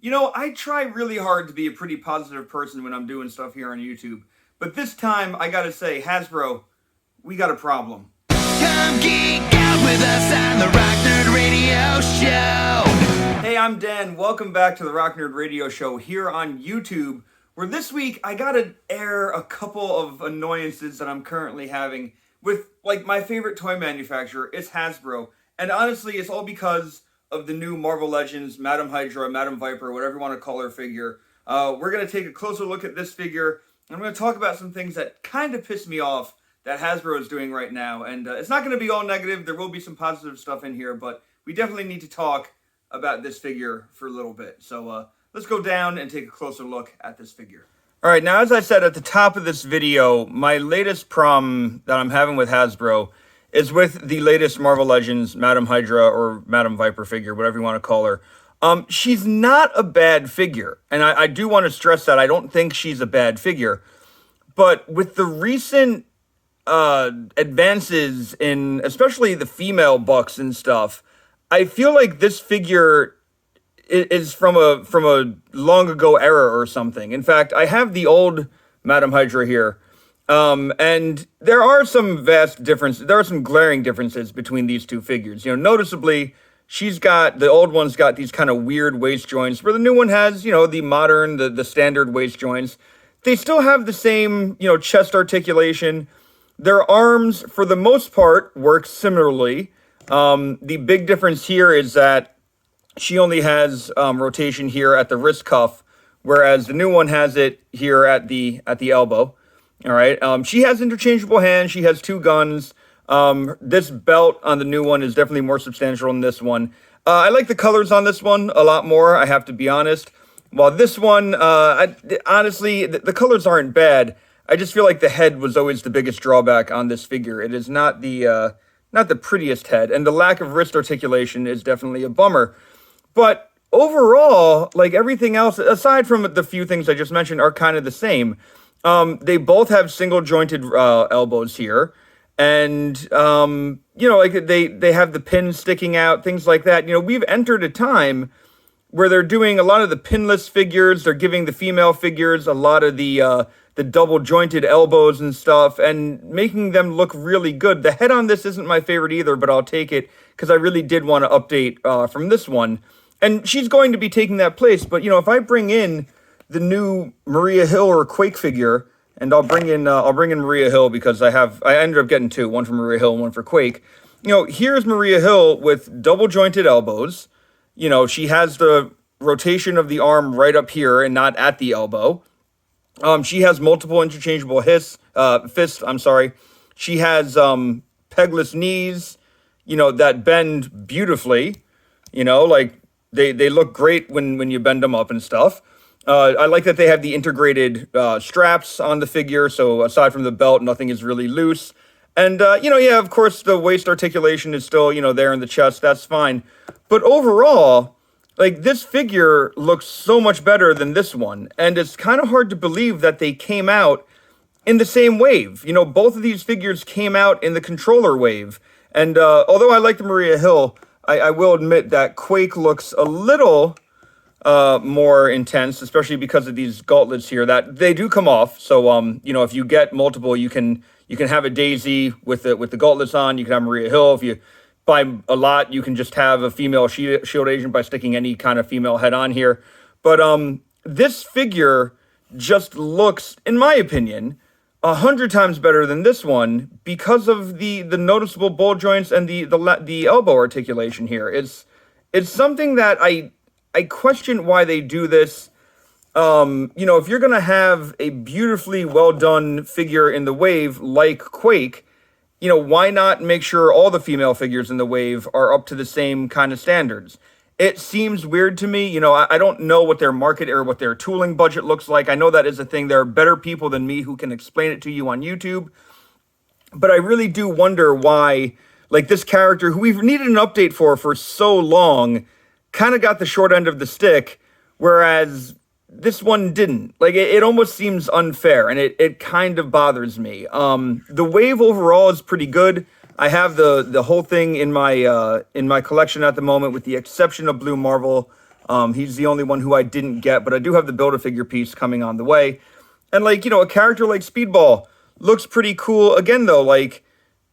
You know, I try really hard to be a pretty positive person when I'm doing stuff here on YouTube. But this time, I gotta say, Hasbro, we got a problem. Come geek out with us on the Rock Nerd Radio Show. Hey, I'm Dan. Welcome back to the Rock Nerd Radio Show here on YouTube, where this week I gotta air a couple of annoyances that I'm currently having with, like, my favorite toy manufacturer. It's Hasbro. And honestly, it's all because of the new Marvel Legends, Madam Hydra, Madam Viper, whatever you want to call her figure. We're going to take a closer look at this figure. And I'm going to talk about some things that kind of piss me off that Hasbro is doing right now. And it's not going to be all negative. There will be some positive stuff in here, but we definitely need to talk about this figure for a little bit. So let's go down and take a closer look at this figure. All right, now as I said at the top of this video, my latest problem that I'm having with Hasbro is with the latest Marvel Legends Madam Hydra or Madam Viper figure, whatever you want to call her. She's not a bad figure, and I do want to stress that I don't think she's a bad figure. But with the recent advances in, especially the female bucks and stuff, I feel like this figure is from a long ago era or something. In fact, I have the old Madam Hydra here. And there are some vast differences. There are some glaring differences between these two figures. You know, noticeably, the old one's got these kind of weird waist joints, where the new one has, you know, the modern, the standard waist joints. They still have the same, you know, chest articulation. Their arms, for the most part, work similarly. The big difference here is that she only has rotation here at the wrist cuff, whereas the new one has it here at the elbow. All right. She has interchangeable hands. She has two guns. This belt on the new one is definitely more substantial than this one. I like the colors on this one a lot more, I have to be honest. While this one, honestly, the colors aren't bad. I just feel like the head was always the biggest drawback on this figure. It is not the prettiest head, and the lack of wrist articulation is definitely a bummer. But overall, like everything else, aside from the few things I just mentioned, are kind of the same. They both have single jointed elbows here, and you know, like they have the pins sticking out, things like that. You know, we've entered a time where they're doing a lot of the pinless figures. They're giving the female figures a lot of the double jointed elbows and stuff, and making them look really good. The head on this isn't my favorite either, but I'll take it because I really did want to update from this one, and she's going to be taking that place. But you know, if I bring in the new Maria Hill or Quake figure, and I'll bring in Maria Hill because I ended up getting two, one for Maria Hill and one for Quake. You know, here's Maria Hill with double jointed elbows. You know, she has the rotation of the arm right up here and not at the elbow. She has multiple interchangeable fists. She has pegless knees, you know, that bend beautifully. You know, like they look great when you bend them up and stuff. I like that they have the integrated straps on the figure, so aside from the belt, nothing is really loose. And, you know, yeah, of course, the waist articulation is still, you know, there in the chest. That's fine. But overall, like, this figure looks so much better than this one. And it's kind of hard to believe that they came out in the same wave. You know, both of these figures came out in the controller wave. And although I like the Maria Hill, I will admit that Quake looks a little more intense, especially because of these gauntlets here that they do come off. So you know, if you get multiple, you can have a Daisy with the gauntlets on. You can have Maria Hill. If you buy a lot, you can just have a female shield agent by sticking any kind of female head on here. But this figure just looks, in my opinion, 100 times better than this one because of the noticeable ball joints and the elbow articulation here. It's something that I question why they do this. You know, if you're going to have a beautifully well-done figure in the wave like Quake, you know, why not make sure all the female figures in the wave are up to the same kind of standards? It seems weird to me. You know, I don't know what their market or what their tooling budget looks like. I know that is a thing. There are better people than me who can explain it to you on YouTube. But I really do wonder why, like, this character who we've needed an update for so long kind of got the short end of the stick, whereas this one didn't. Like, it almost seems unfair, and it kind of bothers me. The wave overall is pretty good. I have the whole thing in my collection at the moment, with the exception of Blue Marvel. He's the only one who I didn't get, but I do have the Build-A-Figure piece coming on the way. And like, a character like Speedball looks pretty cool. Again, though, like,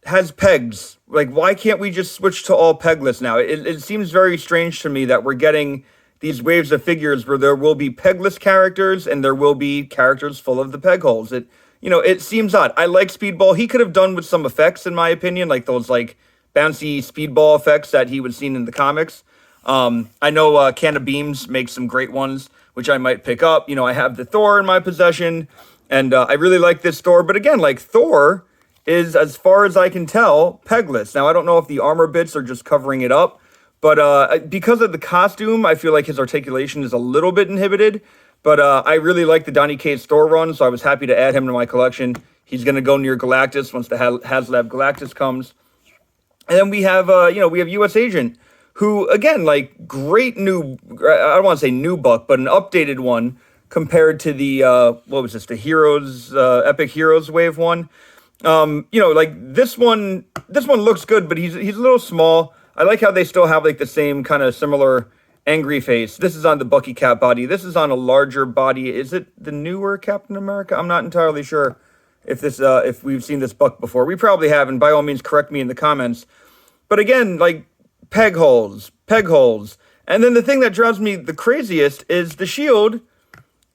has pegs. Like, why can't we just switch to all pegless now? It seems very strange to me that we're getting these waves of figures where there will be pegless characters and there will be characters full of the peg holes. It seems odd. I like Speedball. He could have done with some effects, in my opinion, like those like bouncy Speedball effects that he was seen in the comics. I know Can of Beams makes some great ones, which I might pick up. I have the Thor in my possession, and I really like this Thor. But again, like, Thor is, as far as I can tell, pegless. Now, I don't know if the armor bits are just covering it up, but because of the costume, I feel like his articulation is a little bit inhibited. But I really like the Donny Cates Thor run, so I was happy to add him to my collection. He's going to go near Galactus once the HasLab Galactus comes. And then we have US Agent, who, again, like, great new, I don't want to say new buck, but an updated one compared to the, the Heroes, Epic Heroes Wave one. Like, this one looks good, but he's a little small. I like how they still have, like, the same kind of similar angry face. This is on the Bucky Cap body. This is on a larger body. Is it the newer Captain America? I'm not entirely sure if we've seen this buck before. We probably have, and by all means, correct me in the comments. But again, like, peg holes. And then the thing that drives me the craziest is the shield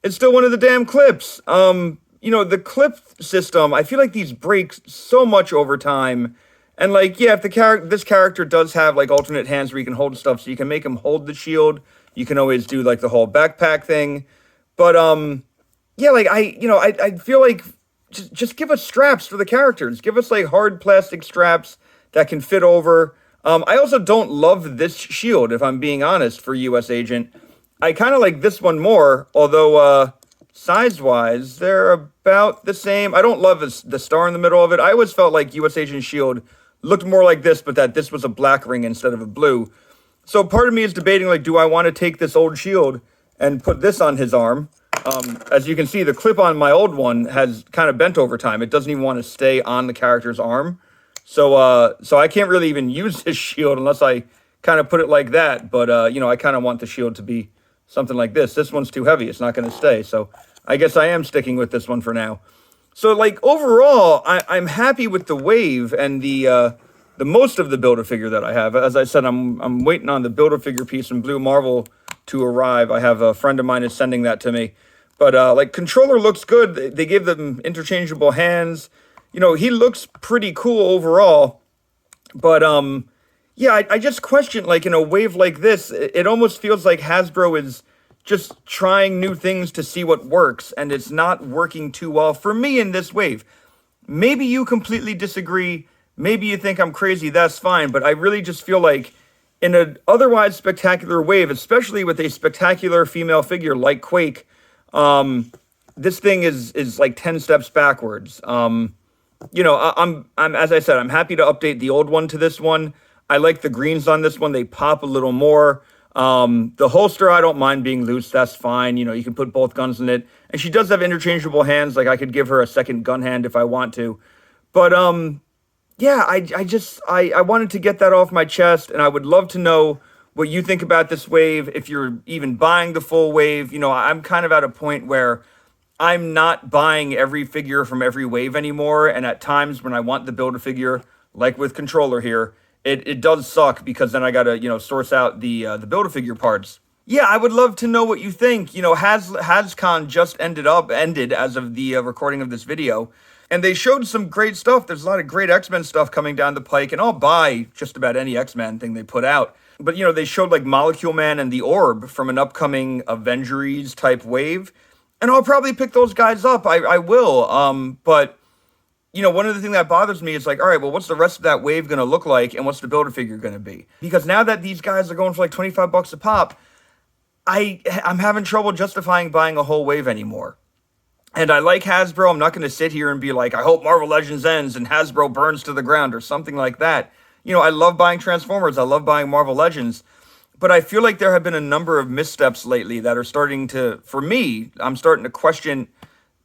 is still one of the damn clips. The clip system, I feel like these break so much over time. And like, yeah, if this character does have like alternate hands where you can hold stuff, so you can make him hold the shield. You can always do like the whole backpack thing. But yeah, like I feel like just give us straps for the characters. Give us like hard plastic straps that can fit over. I also don't love this shield, if I'm being honest, for US Agent. I kind of like this one more, although size-wise, they're about the same. I don't love the star in the middle of it. I always felt like US Agent shield looked more like this, but that this was a black ring instead of a blue. So part of me is debating, like, do I want to take this old shield and put this on his arm? As you can see, the clip on my old one has kind of bent over time. It doesn't even want to stay on the character's arm. So I can't really even use this shield unless I kind of put it like that. But, I kind of want the shield to be something like this. This one's too heavy. It's not going to stay. So I guess I am sticking with this one for now. So, like, overall, I'm happy with the wave and the most of the Build-A-Figure that I have. As I said, I'm waiting on the Build-A-Figure piece in Blue Marvel to arrive. I have a friend of mine is sending that to me. But, like, Controller looks good. They gave them interchangeable hands. He looks pretty cool overall. But, yeah, I just question, like, in a wave like this, it almost feels like Hasbro is just trying new things to see what works, and it's not working too well for me in this wave. Maybe you completely disagree. Maybe you think I'm crazy. That's fine. But I really just feel like in an otherwise spectacular wave, especially with a spectacular female figure like Quake, this thing is like 10 steps backwards. I'm as I said, I'm happy to update the old one to this one. I like the greens on this one. They pop a little more. The holster, I don't mind being loose. That's fine. You can put both guns in it. And she does have interchangeable hands. Like, I could give her a second gun hand if I want to. But, yeah, I wanted to get that off my chest. And I would love to know what you think about this wave. If you're even buying the full wave, I'm kind of at a point where I'm not buying every figure from every wave anymore. And at times when I want the Build-A-Figure, like with Controller here, it does suck, because then I gotta, source out the Build-A-Figure parts. Yeah, I would love to know what you think. HasCon just ended as of the recording of this video. And they showed some great stuff. There's a lot of great X-Men stuff coming down the pike, and I'll buy just about any X-Men thing they put out. But, they showed, like, Molecule Man and the Orb from an upcoming Avengers type wave. And I'll probably pick those guys up. I will. But one of the things that bothers me is like, all right, well, what's the rest of that wave going to look like, and what's the Build-A-Figure going to be? Because now that these guys are going for like $25 a pop, I'm having trouble justifying buying a whole wave anymore. And I like Hasbro. I'm not going to sit here and be like, I hope Marvel Legends ends and Hasbro burns to the ground or something like that. I love buying Transformers. I love buying Marvel Legends. But I feel like there have been a number of missteps lately that are starting to, for me, I'm starting to question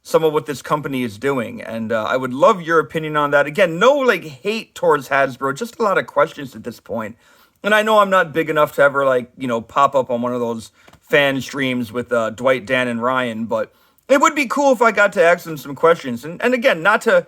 some of what this company is doing. And I would love your opinion on that. Again, no like hate towards Hasbro, just a lot of questions at this point. And I know I'm not big enough to ever like, pop up on one of those fan streams with Dwight, Dan, and Ryan, but it would be cool if I got to ask them some questions. And again, not to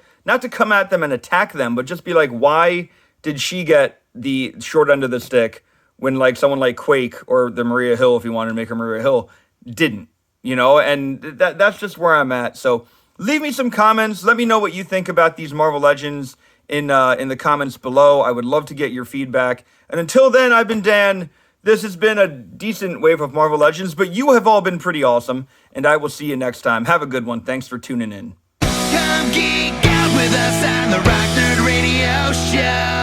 come at them and attack them, but just be like, why did she get the short end of the stick when like someone like Quake or the Maria Hill, if you wanted to make her Maria Hill, didn't, and that's just where I'm at. So leave me some comments. Let me know what you think about these Marvel Legends in the comments below. I would love to get your feedback. And until then, I've been Dan. This has been a decent wave of Marvel Legends, but you have all been pretty awesome, and I will see you next time. Have a good one. Thanks for tuning in. Come geek out with us on the Rock Nerd Radio Show.